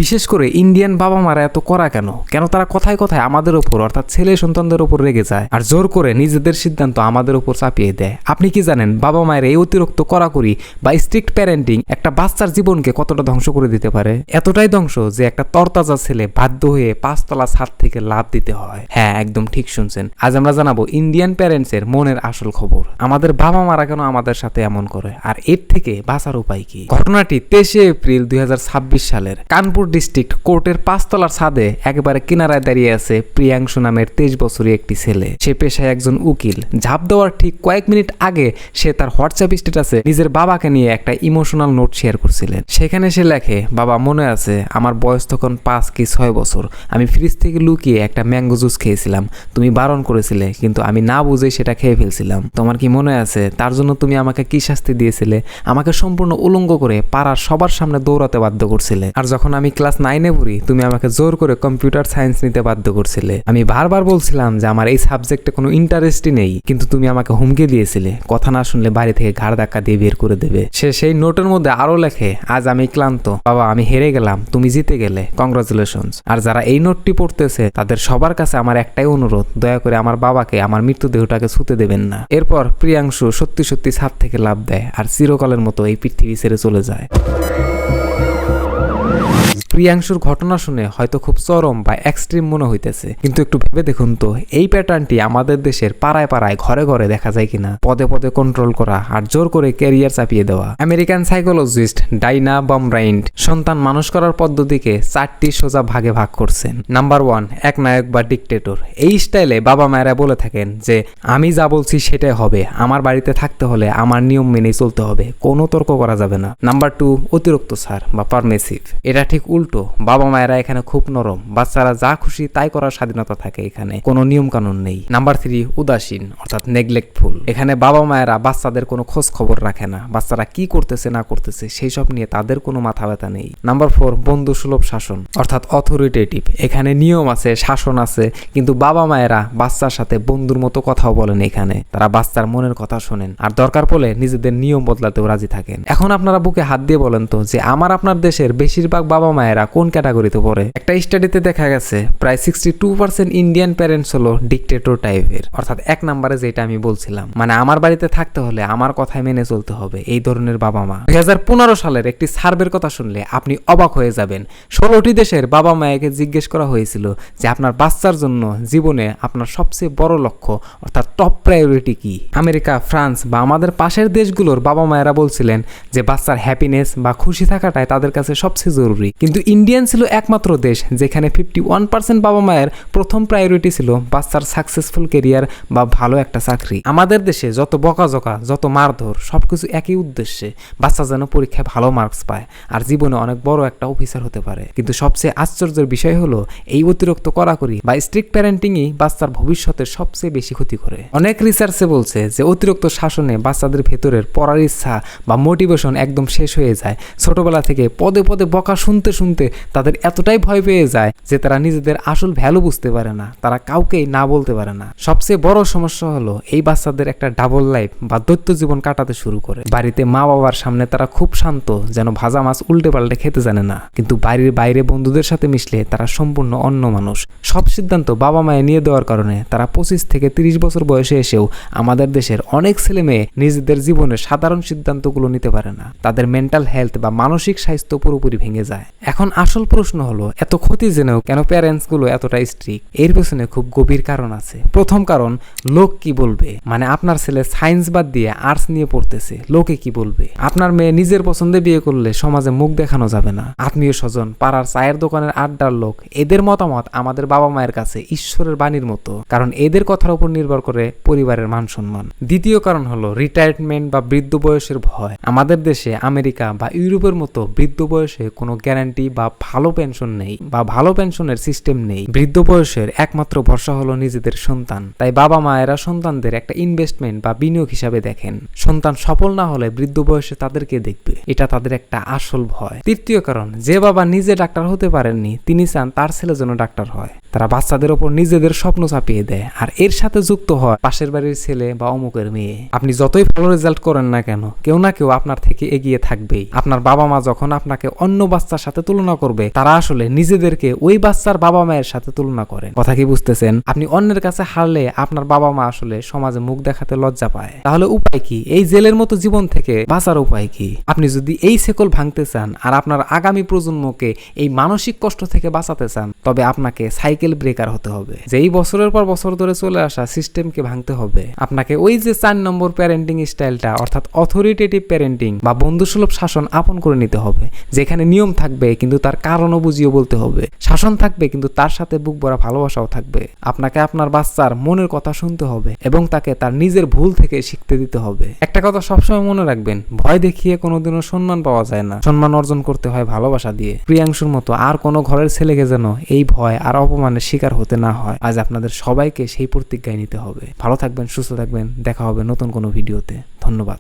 বিশেষ করে ইন্ডিয়ান বাবা মারা এত কড়া কেন কেন তারা কথায় কথায় আমাদের ওপর অর্থাৎ ছেলে সন্তানদের উপর রেগে যায় আর জোর করে নিজেদের সিদ্ধান্ত আমাদের উপর চাপিয়ে দেয়। আপনি কি জানেন বাবা মায়ের এই অতিরিক্ত কড়াকড়ি বা স্ট্রিক্ট প্যারেন্টিং একটা বাচ্চার জীবনকে কতটা ধ্বংস করে দিতে পারে? এতটাই ধ্বংস যে একটা তরতাজা ছেলে বাধ্য হয়ে 5তলা ছাদ থেকে লাফ দিতে হয়। হ্যাঁ, একদম ঠিক শুনছেন। আজ আমরা জানাবো ইন্ডিয়ান প্যারেন্টস এর মনের আসল খবর। আমাদের বাবা মারা কেন আমাদের সাথে এমন করে আর এর থেকে বাঁচার উপায় কি? ঘটনাটি 23 এপ্রিল 2026 সালের কানপুর ডিস্ট্রিক্ট কোর্টের 5তলার ছাদে একেবারে কিনারায় দাঁড়িয়ে আছে প্রিয়াংশু নামের 23 বছরের একটি ছেলে। সে পেশায় একজন উকিল। ঝাঁপ দেওয়ার ঠিক কয়েক মিনিট আগে সে তার হোয়াটসঅ্যাপ স্ট্যাটাসে নিজের বাবাকে নিয়ে একটা ইমোশনাল নোট শেয়ার করছিলেন। সেখানে সে লেখে, বাবা মনে আছে আমার বয়স তখন 5 কি 6 বছর। আমি ফ্রিজ থেকে লুকিয়ে একটা ম্যাঙ্গো জুস খেয়েছিলাম। তুমি বারণ করেছিলে কিন্তু আমি না বুঝে সেটা খেয়ে ফেলছিলাম। তোমার কি মনে আছে তার জন্য তুমি আমাকে কি শাস্তি দিয়েছিলে? আমাকে সম্পূর্ণ উলঙ্গ করে পাড়ার সবার সামনে দৌড়াতে বাধ্য করছিলে। আর যখন আমি ক্লাস 9-এ পড়ি তুমি আমাকে জোর করে কম্পিউটার সায়েন্স নিতে বাধ্য করছিলে। আমি বারবার বলছিলাম যে আমার এই সাবজেক্টে কোনো ইন্টারেস্টই নেই, কিন্তু তুমি আমাকে হুমকি দিয়েছিলে কথা না শুনলে বাড়ি থেকে ঘাড় ধাক্কা দিয়ে বের করে দেবে। সে সেই নোটের মধ্যে আরো লেখে, আজ আমি ক্লান্ত বাবা, আমি হেরে গেলাম, তুমি জিতে গেলে, কংগ্রাচুলেশনস। আর যারা এই নোটটি পড়তেছে তাদের সবার কাছে আমার একটাই অনুরোধ, দয়া করে আমার বাবাকে আমার মৃতদেহটাকে ছুঁতে দেবেন না। এরপর প্রিয়াংশু সত্যি সত্যি ছাদ থেকে লাফ দেয় আর চিরকালের মতো এই পৃথিবী ছেড়ে চলে যায়। প্রিয়াংশুর ঘটনা শুনে হয়তো খুব চরম বা এক্সট্রিম মনে হইতেছে, কিন্তু একটু ভেবে দেখুন তো এই প্যাটার্নটি আমাদের দেশের পাড়ায় পাড়ায় ঘরে ঘরে দেখা যায় কিনা। পদে পদে কন্ট্রোল করা আর জোর করে ক্যারিয়ার চাপিয়ে দেওয়া। আমেরিকান সাইকোলজিস্ট ডাইনা বমরাইন্ড সন্তান মানুষ করার পদ্ধতিকে 4টি সোজা ভাগে ভাগ করছেন। নাম্বার 1, এক নায়ক বা ডিক্টেটর। এই স্টাইলে বাবা মায়েরা বলে থাকেন যে আমি যা বলছি সেটাই হবে, আমার বাড়িতে থাকতে হলে আমার নিয়ম মেনেই চলতে হবে, কোনো তর্ক করা যাবে না। নাম্বার 2, অতিরিক্ত ছাড় বা পারমিসিভ। এটা ঠিক উল্টো, বাবা মায়েরা এখানে খুব নরম, বাচ্চারা যা খুশি তাই করার স্বাধীনতা থাকে, এখানে কোনো নিয়ম কানুন নেই। নাম্বার 3, উদাসীন অর্থাৎ নেগলেক্টফুল। এখানে বাবা মায়েরা বাচ্চাদের কোনো খোঁজ খবর রাখে না, বাচ্চারা কি করতেছে না করতেছে সেই সব নিয়ে তাদের কোনো মাথা ব্যথা নেই। নাম্বার 4, বন্ধু সুলভ শাসন অর্থাৎ অথরিটেটিভ। এখানে নিয়ম আছে, শাসন আছে, কিন্তু বাবা মায়েরা বাচ্চার সাথে বন্ধুর মতো কথাও বলেন। এখানে তারা বাচ্চার মনের কথা শোনেন আর দরকার পড়লে নিজেদের নিয়ম বদলাতেও রাজি থাকেন। এখন আপনারা বুকে হাত দিয়ে বলেন তো যে আপনার দেশের বেশিরভাগ বাবা মায়েরা কোন ক্যাটাগরিতে পড়ে? একটা স্টাডিতে দেখা গেছে প্রায় 62% ইন্ডিয়ান প্যারেন্টস হলো ডিক্টেটর টাইপের, অর্থাৎ 1 নম্বরে যেটা আমি বলছিলাম, মানে আমার বাড়িতে থাকতে হলে আমার কথাই মেনে চলতে হবে, এই ধরনের বাবা মা। 2015 সালের একটি সার্ভের কথা শুনলে আপনি অবাক হয়ে যাবেন। 16টি দেশের বাবা মায়েকে জিজ্ঞেস করা হয়েছিল যে আপনার বাচ্চার জন্য জীবনে আপনার সবচেয়ে বড় লক্ষ্য অর্থাৎ টপ প্রায়োরিটি কি। আমেরিকা, ফ্রান্স বা আমাদের পাশের দেশগুলোর বাবা মায়েরা বলছিলেন যে বাচ্চার হ্যাপিনেস বা খুশি থাকাটাই তাদের কাছে সবচেয়ে জরুরি, কিন্তু ইন্ডিয়ান ছিল একমাত্র দেশ যেখানে 51% বাবা মায়ের প্রথম প্রায়োরিটি ছিল বাচ্চার সাকসেসফুল ক্যারিয়ার বা ভালো একটা চাকরি। আমাদের দেশে যত বকাঝকা, যত মারধর, সবকিছু একই উদ্দেশ্যে, বাচ্চা যেন পরীক্ষায় ভালো মার্কস পায় আর জীবনে অনেক বড় একটা অফিসার হতে পারে। কিন্তু সবচেয়ে আশ্চর্যের বিষয় হলো এই অতিরিক্ত কড়াকড়ি বা স্ট্রিক্ট প্যারেন্টিংই বাচ্চার ভবিষ্যতের সবচেয়ে বেশি ক্ষতি করে। অনেক রিসার্চে বলছে যে অতিরিক্ত শাসনে বাচ্চাদের ভেতরের পড়ার ইচ্ছা বা মোটিভেশন একদম শেষ হয়ে যায়। ছোটবেলা থেকে পদে পদে বকা শুনতে শুনতে তাদের এতটাই ভয় পেয়ে যায় যে তারা নিজেদের আসল ভ্যালু বুঝতে পারে না, তারা কাউকেই না বলতে পারে না। সবচেয়ে বড় সমস্যা হলো এই বাচ্চাদের একটা ডাবল লাইফ বা দৈত্য জীবন কাটাতে শুরু করে। বাড়িতে মা বাবার সামনে তারা খুব শান্ত, যেন ভাজা মাছ উল্টে পাল্টে খেতে জানে না, কিন্তু বাড়ির বাইরে বন্ধুদের সাথে মিশলে তারা সম্পূর্ণ অন্য মানুষ। সব সিদ্ধান্ত বাবা মায়ে নিয়ে দেওয়ার কারণে তারা 25 থেকে 30 বছর বয়সে এসেও আমাদের দেশের অনেক ছেলে মেয়ে নিজেদের জীবনের সাধারণ সিদ্ধান্তগুলো নিতে পারে না। তাদের মেন্টাল হেলথ বা মানসিক স্বাস্থ্য পুরোপুরি ভেঙে যায়। এখন আসল প্রশ্ন হলো, এত ক্ষতি জেনেও কেন প্যারেন্টস গুলো এতটা স্ট্রিক্ট? এর পেছনে খুব গভীর কারণ আছে। প্রথম কারণ, লোক কি বলবে। মানে আপনার ছেলে সায়েন্স বাদ দিয়ে আর্টস নিয়ে পড়তেছে, লোকে কি বলবে? আপনার মেয়ে নিজের পছন্দে বিয়ে করলে সমাজে মুখ দেখানো যাবে না। আত্মীয় স্বজন, পাড়ার চায়ের দোকানের আড্ডার লোক, এদের মতামত আমাদের বাবা মায়ের কাছে ঈশ্বরের বাণীর মতো, কারণ এদের কথার উপর নির্ভর করে পরিবারের মান সম্মান। দ্বিতীয় কারণ হলো রিটায়ারমেন্ট বা বৃদ্ধ বয়সের ভয়। আমাদের দেশে আমেরিকা বা ইউরোপের মতো বৃদ্ধ বয়সে কোনো গ্যারান্টি বা ভালো পেনশন নেই বা ভালো পেনশনের সিস্টেম নেই। বৃদ্ধ বয়সের একমাত্র ভরসা হলো নিজেদের সন্তান। তাই বাবা মায়েরা সন্তানদের একটা ইনভেস্টমেন্ট বা বিনিয়োগ হিসাবে দেখেন। সন্তান সফল না হলে বৃদ্ধ বয়সে তাদেরকে দেখবে, এটা তাদের একটা আসল ভয়। তৃতীয় কারণ, যে বাবা নিজে ডাক্তার হতে পারেননি তিনি চান তার ছেলে যেন ডাক্তার হয়। তারা বাচ্চাদের ওপর নিজেদের স্বপ্ন চাপিয়ে দেয় আর এর সাথে যুক্ত হয় পাশের বাড়ির ছেলে বা অমুকের মেয়ে। আপনি যতই ভালো রেজাল্ট করেন না কেন, কেউ না কেউ আপনার থেকে এগিয়ে থাকবেই। আপনার বাবা মা যখন আপনাকে অন্য বাচ্চার সাথে তুলনা তুলনা করবে তারা আসলে নিজেদেরকে ওই বাচ্চার বাবা মায়ের সাথে তুলনা করেন। কথা কি বুঝতেছেন? আপনি অন্যের কাছে হারলে আপনার বাবা মা আসলে সমাজে মুখ দেখাতে লজ্জা পায়। তাহলে উপায় কি? এই জেলের মতো জীবন থেকে বাঁচার উপায় কি? আপনি যদি এই শেকল ভাঙতে চান আর আপনার আগামী প্রজন্মকে এই মানসিক কষ্ট থেকে বাঁচাতে চান, তবে আপনাকে সাইকেল ব্রেকার হতে হবে। যেই বছরের পর বছর ধরে চলে আসা সিস্টেমকে ভাঙতে হবে। আপনাকে ওই যে 4 নম্বর প্যারেন্টিং স্টাইলটা, অর্থাৎ অথরিটেটিভ প্যারেন্টিং বা বন্ধুসুলভ শাসন আপন করে নিতে হবে, যেখানে নিয়ম থাকবে কিন্তু তার কারণও বুঝিয়ে বলতে হবে, শাসন থাকবে কিন্তু তার সাথে বুক ভরা ভালোবাসাও থাকবে। আপনাকে আপনার বাচ্চার মনের কথা শুনতে হবে এবং তাকে তার নিজের ভুল থেকে শিখতে দিতে হবে। একটা কথা সবসময় মনে রাখবেন, ভয় দেখিয়ে কোনোদিনও সম্মান পাওয়া যায় না, সম্মান অর্জন করতে হয় ভালোবাসা দিয়ে। প্রিয়াংশুর মতো আর কোনো ঘরের ছেলেকে যেন এই ভয় আর অপমানের শিকার হতে না হয়, আজ আপনাদের সবাইকে সেই প্রতিজ্ঞায় নিতে হবে। ভালো থাকবেন, সুস্থ থাকবেন, দেখা হবে নতুন কোনো ভিডিওতে। ধন্যবাদ।